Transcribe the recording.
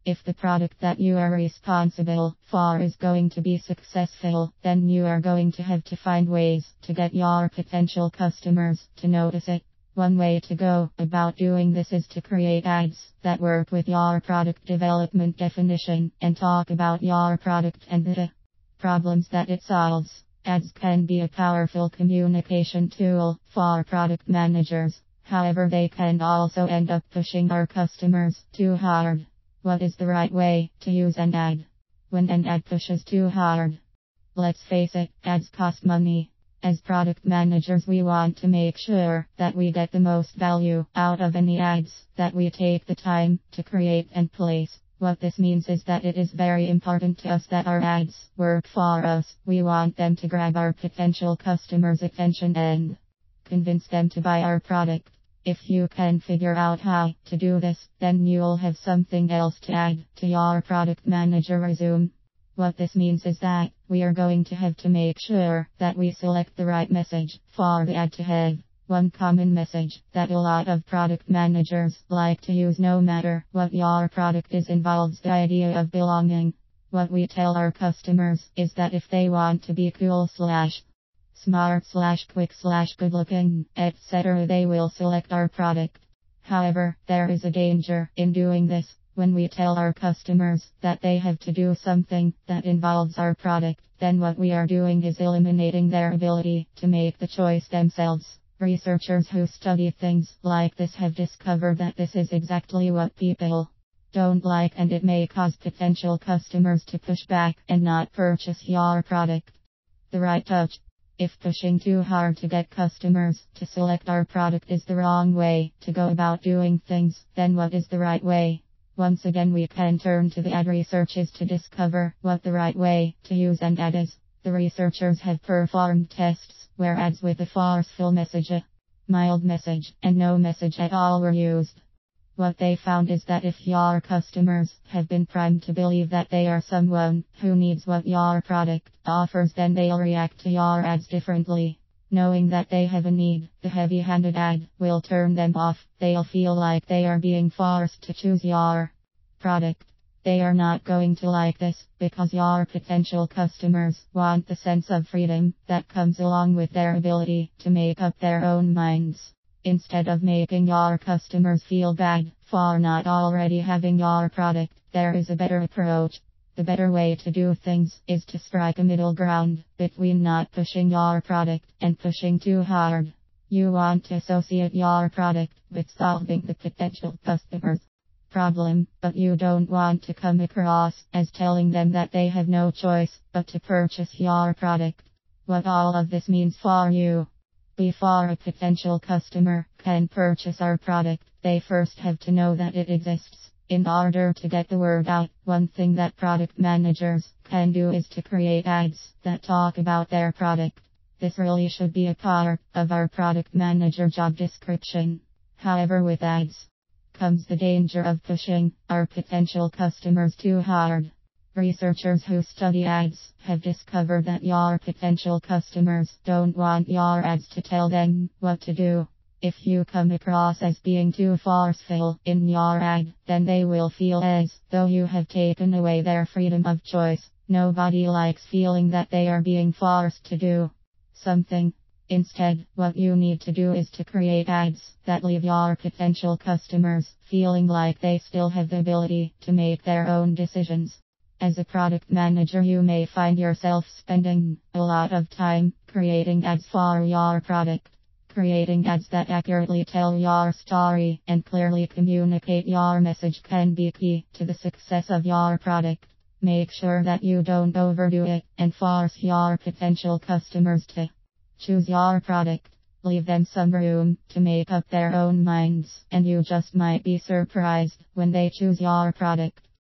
If the product that you are responsible for is going to be successful, then you are going to have to find ways to get your potential customers to notice it. One way to go about doing this is to create ads that work with your product development definition and talk about your product and the problems that it solves. Ads can be a powerful communication tool for product managers. However, they can also end up pushing our customers too hard. What is the right way to use an ad when an ad pushes too hard? Let's face it, ads cost money. As product managers, we want to make sure that we get the most value out of any ads that we take the time to create and place. What this means is that it is very important to us that our ads work for us. We want them to grab our potential customers' attention and convince them to buy our product. If you can figure out how to do this, then you'll have something else to add to your product manager resume. What this means is that we are going to have to make sure that we select the right message for the ad to have. One common message that a lot of product managers like to use no matter what your product is involves the idea of belonging. What we tell our customers is that if they want to be cool / smart / quick / good looking, etc., they will select our product. However, there is a danger in doing this. When we tell our customers that they have to do something that involves our product, then what we are doing is eliminating their ability to make the choice themselves. Researchers who study things like this have discovered that this is exactly what people don't like, and it may cause potential customers to push back and not purchase your product. The right touch. If pushing too hard to get customers to select our product is the wrong way to go about doing things, then what is the right way? Once again, we can turn to the ad researches to discover what the right way to use an ad is. The researchers have performed tests where ads with a forceful message, a mild message, and no message at all were used. What they found is that if your customers have been primed to believe that they are someone who needs what your product offers, then they'll react to your ads differently. Knowing that they have a need, the heavy-handed ad will turn them off. They'll feel like they are being forced to choose your product. They are not going to like this, because your potential customers want the sense of freedom that comes along with their ability to make up their own minds. Instead of making your customers feel bad for not already having your product, there is a better approach. The better way to do things is to strike a middle ground between not pushing your product and pushing too hard. You want to associate your product with solving the potential customer's problem, but you don't want to come across as telling them that they have no choice but to purchase your product. What all of this means for you. Before a potential customer can purchase our product, they first have to know that it exists. In order to get the word out, one thing that product managers can do is to create ads that talk about their product. This really should be a part of our product manager job description. However, with ads comes the danger of pushing our potential customers too hard. Researchers who study ads have discovered that your potential customers don't want your ads to tell them what to do. If you come across as being too forceful in your ad, then they will feel as though you have taken away their freedom of choice. Nobody likes feeling that they are being forced to do something. Instead, what you need to do is to create ads that leave your potential customers feeling like they still have the ability to make their own decisions. As a product manager, you may find yourself spending a lot of time creating ads for your product. Creating ads that accurately tell your story and clearly communicate your message can be key to the success of your product. Make sure that you don't overdo it and force your potential customers to choose your product. Leave them some room to make up their own minds, and you just might be surprised when they choose your product.